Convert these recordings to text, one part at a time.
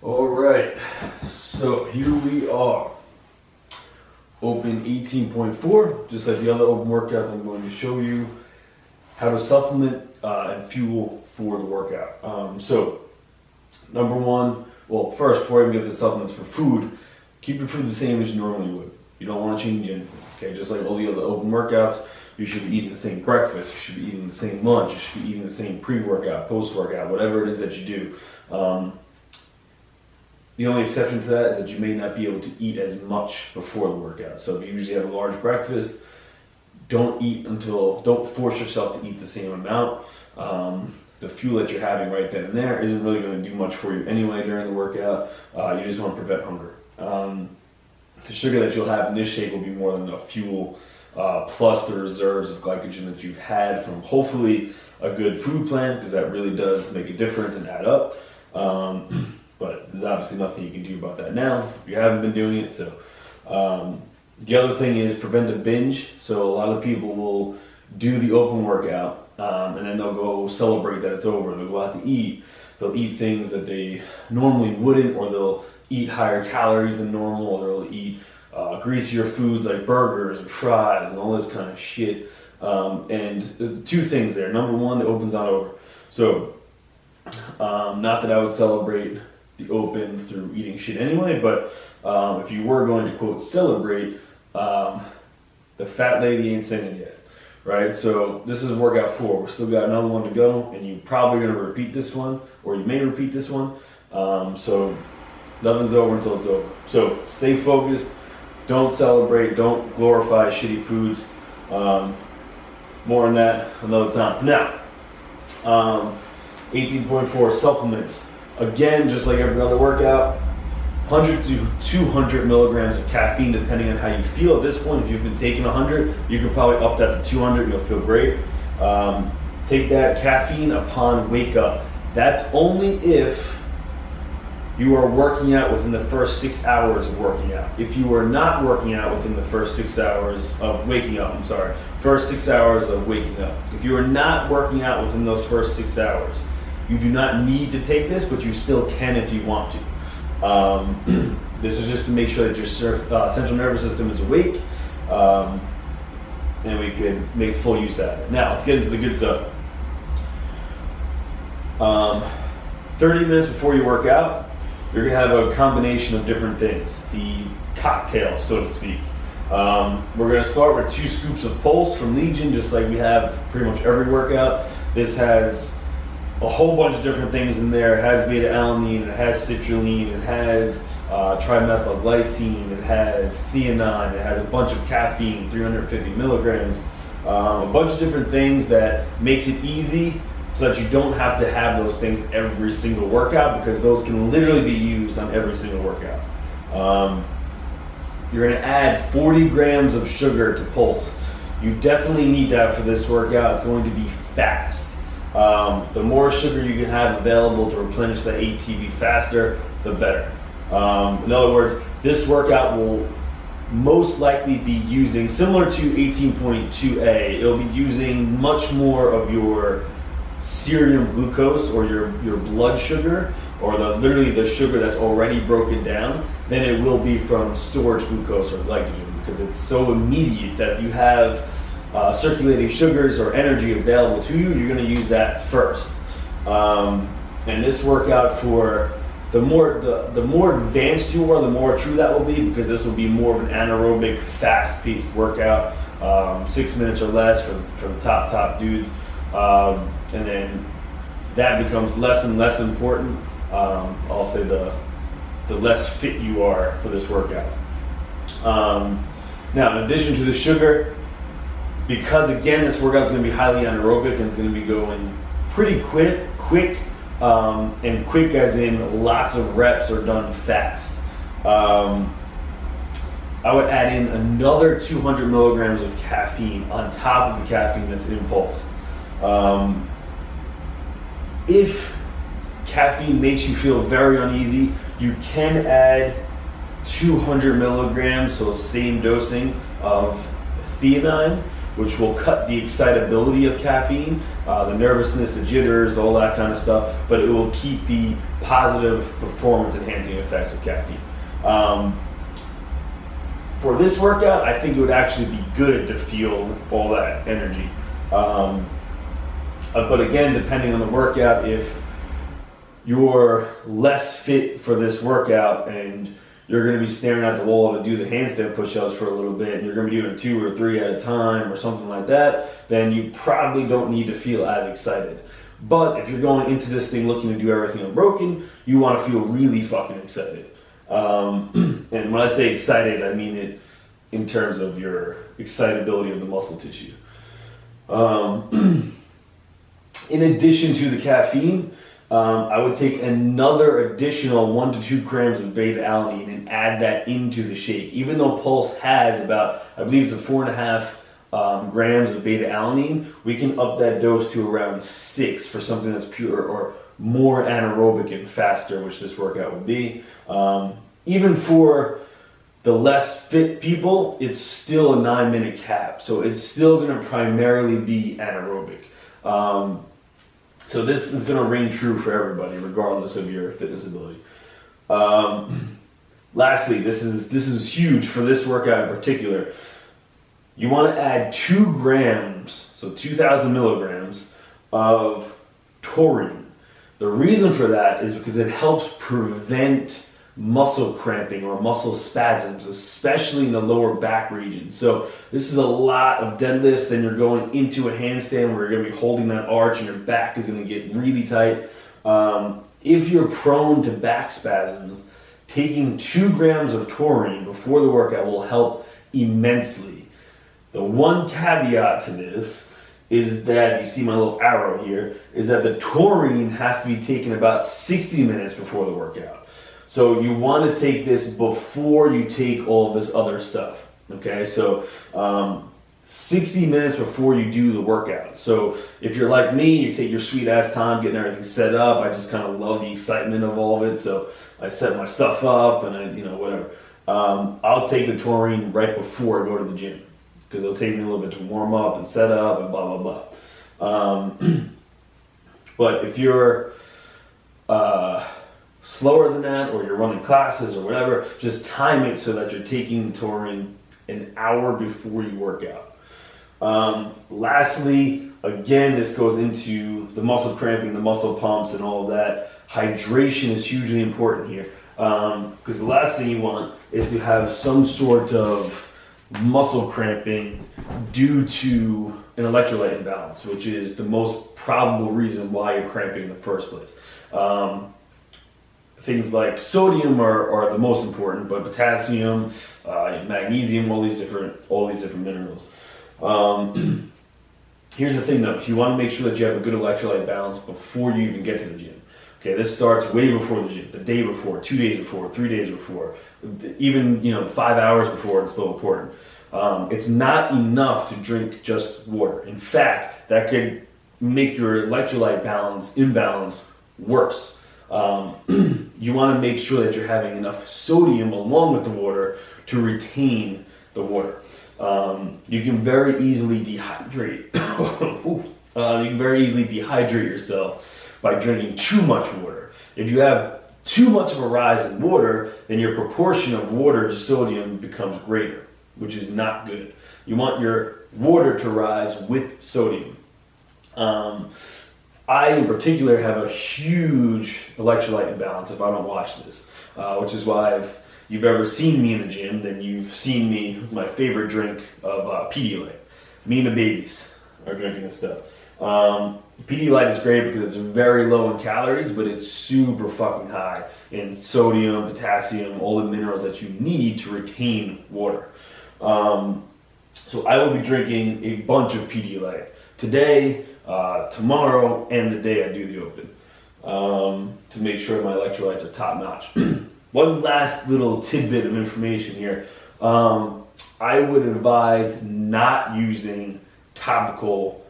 All right, so here we are. Open 18.4, just like the other open workouts, I'm going to show you how to supplement and fuel for the workout. So, number one, well, first, before I even get to supplements for food, keep your food the same as you normally would. You don't want to change anything, okay? Just like all the other open workouts, you should be eating the same breakfast, you should be eating the same lunch, you should be eating the same pre-workout, post-workout, whatever it is that you do. The only exception to that is that you may not be able to eat as much before the workout. So if you usually have a large breakfast, don't force yourself to eat the same amount. The fuel that you're having right then and there isn't really going to do much for you anyway during the workout. You just want to prevent hunger. The sugar that you'll have in this shake will be more than enough fuel, plus the reserves of glycogen that you've had from hopefully a good food plan, because that really does make a difference and add up. But there's obviously nothing you can do about that now if you haven't been doing it. So the other thing is prevent a binge. So a lot of people will do the open workout and then they'll go celebrate that it's over. They'll go out to eat. They'll eat things that they normally wouldn't, or they'll eat higher calories than normal, or they'll eat greasier foods like burgers and fries and all this kind of shit. And the two things there. Number one, the open's not over. So not that I would celebrate the open through eating shit anyway, but if you were going to quote celebrate, the fat lady ain't singing yet, right? So this is workout 4. We're still got another one to go, and you're probably going to repeat this one, or you may repeat this one. So nothing's over until it's over. So stay focused. Don't celebrate. Don't glorify shitty foods. More on that another time. Now, 18.4 supplements. Again, just like every other workout, 100 to 200 milligrams of caffeine, depending on how you feel. At this point, if you've been taking 100, you can probably up that to 200. You'll feel great. Take that caffeine upon wake up. That's only if you are working out within the first 6 hours of working out. If you are not working out within the first 6 hours of waking up, first 6 hours of waking up. If you are not working out within those first 6 hours, you do not need to take this, but you still can if you want to. This is just to make sure that your central nervous system is awake, and we can make full use out of it. Now, let's get into the good stuff. 30 minutes before you work out, you're going to have a combination of different things, the cocktail, so to speak. We're going to start with 2 scoops of Pulse from Legion, just like we have pretty much every workout. This has a whole bunch of different things in there. It has beta-alanine, it has citrulline, it has trimethylglycine, it has theanine, it has a bunch of caffeine, 350 milligrams, a bunch of different things that makes it easy so that you don't have to have those things every single workout, because those can literally be used on every single workout. You're going to add 40 grams of sugar to Pulse. You definitely need that for this workout. It's going to be fast. The more sugar you can have available to replenish that ATP faster, the better. In other words, this workout will most likely be using, similar to 18.2A, it'll be using much more of your serum glucose, or your blood sugar, or literally the sugar that's already broken down, than it will be from storage glucose or glycogen, because it's so immediate that if you have circulating sugars or energy available to you, you're going to use that first. And this workout, for the more advanced you are, the more true that will be, because this will be more of an anaerobic, fast-paced workout, 6 minutes or less for the top dudes, and then that becomes less and less important. I'll say the less fit you are for this workout. Now, in addition to the sugar, because again this workout is going to be highly anaerobic and it's going to be going pretty quick, and quick as in lots of reps are done fast, I would add in another 200 milligrams of caffeine on top of the caffeine that's in Pulse. If caffeine makes you feel very uneasy, you can add 200 milligrams, so same dosing, of theanine, which will cut the excitability of caffeine, the nervousness, the jitters, all that kind of stuff, but it will keep the positive performance enhancing effects of caffeine. For this workout, I think it would actually be good to feel all that energy. But again, depending on the workout, if you're less fit for this workout and you're going to be staring at the wall to do the handstand push-ups for a little bit, and you're going to be doing 2 or 3 at a time or something like that, then you probably don't need to feel as excited. But if you're going into this thing looking to do everything unbroken, you want to feel really fucking excited. And when I say excited, I mean it in terms of your excitability of the muscle tissue. In addition to the caffeine, I would take another additional 1 to 2 grams of beta alanine and add that into the shake. Even though Pulse has about, I believe it's 4.5 grams of beta alanine, we can up that dose to around 6 for something that's pure or more anaerobic and faster, which this workout would be. Even for the less fit people, it's still a 9-minute cap, so it's still going to primarily be anaerobic. So this is going to ring true for everybody, regardless of your fitness ability. Lastly, this is huge for this workout in particular. You want to add 2 grams, so 2,000 milligrams of taurine. The reason for that is because it helps prevent muscle cramping or muscle spasms, especially in the lower back region. So this is a lot of deadlifts, then you're going into a handstand where you're going to be holding that arch and your back is going to get really tight. If you're prone to back spasms, taking 2 grams of taurine before the workout will help immensely. The one caveat to this is that, you see my little arrow here, is that the taurine has to be taken about 60 minutes before the workout. So you want to take this before you take all this other stuff, okay? So 60 minutes before you do the workout. So if you're like me, you take your sweet ass time getting everything set up. I just kind of love the excitement of all of it, so I set my stuff up and whatever. I'll take the taurine right before I go to the gym because it'll take me a little bit to warm up and set up and blah, blah, blah. But if you're slower than that, or you're running classes or whatever, just time it so that you're taking the taurine an hour before you work out. Lastly, again, this goes into the muscle cramping, the muscle pumps, and all of that. Hydration is hugely important here, because the last thing you want is to have some sort of muscle cramping due to an electrolyte imbalance, which is the most probable reason why you're cramping in the first place. Things like sodium are the most important, but potassium, magnesium, all these different minerals. Here's the thing though, you want to make sure that you have a good electrolyte balance before you even get to the gym. Okay, this starts way before the gym, the day before, 2 days before, 3 days before, even 5 hours before. It's still important. It's not enough to drink just water. In fact, that could make your electrolyte imbalance worse. You want to make sure that you're having enough sodium along with the water to retain the water. You can very easily dehydrate. You can very easily dehydrate yourself by drinking too much water. If you have too much of a rise in water, then your proportion of water to sodium becomes greater, which is not good. You want your water to rise with sodium. I, in particular, have a huge electrolyte imbalance if I don't watch this, which is why if you've ever seen me in the gym, then you've seen me with my favorite drink of Pedialyte. Me and the babies are drinking this stuff. Pedialyte is great because it's very low in calories, but it's super fucking high in sodium, potassium, all the minerals that you need to retain water. So I will be drinking a bunch of Pedialyte today, tomorrow, and the day I do the open, to make sure my electrolytes are top notch. One last little tidbit of information here. I would advise not using topical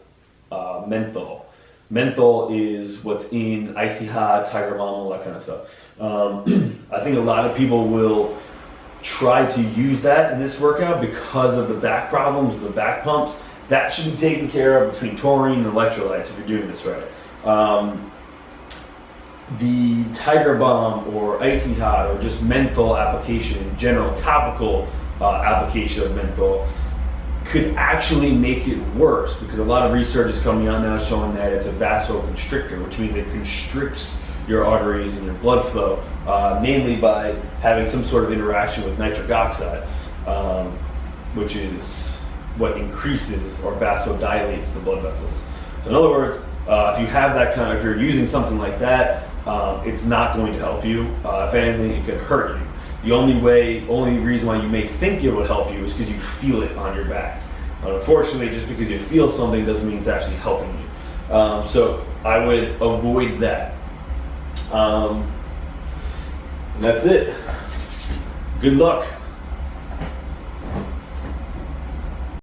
menthol. Menthol is what's in Icy Hot, Tiger Balm, all that kind of stuff. I think a lot of people will try to use that in this workout because of the back problems, the back pumps, that should be taken care of between taurine and electrolytes if you're doing this right. The Tiger Balm or Icy Hot or just menthol application in general, topical application of menthol, could actually make it worse, because a lot of research is coming out now showing that it's a vasoconstrictor, which means it constricts your arteries and your blood flow, mainly by having some sort of interaction with nitric oxide, which is what increases or vasodilates the blood vessels. So in other words, if you have that if you're using something like that, it's not going to help you. If anything, it could hurt you. The only reason why you may think it would help you is because you feel it on your back. Unfortunately, just because you feel something doesn't mean it's actually helping you. So I would avoid that. And that's it. Good luck.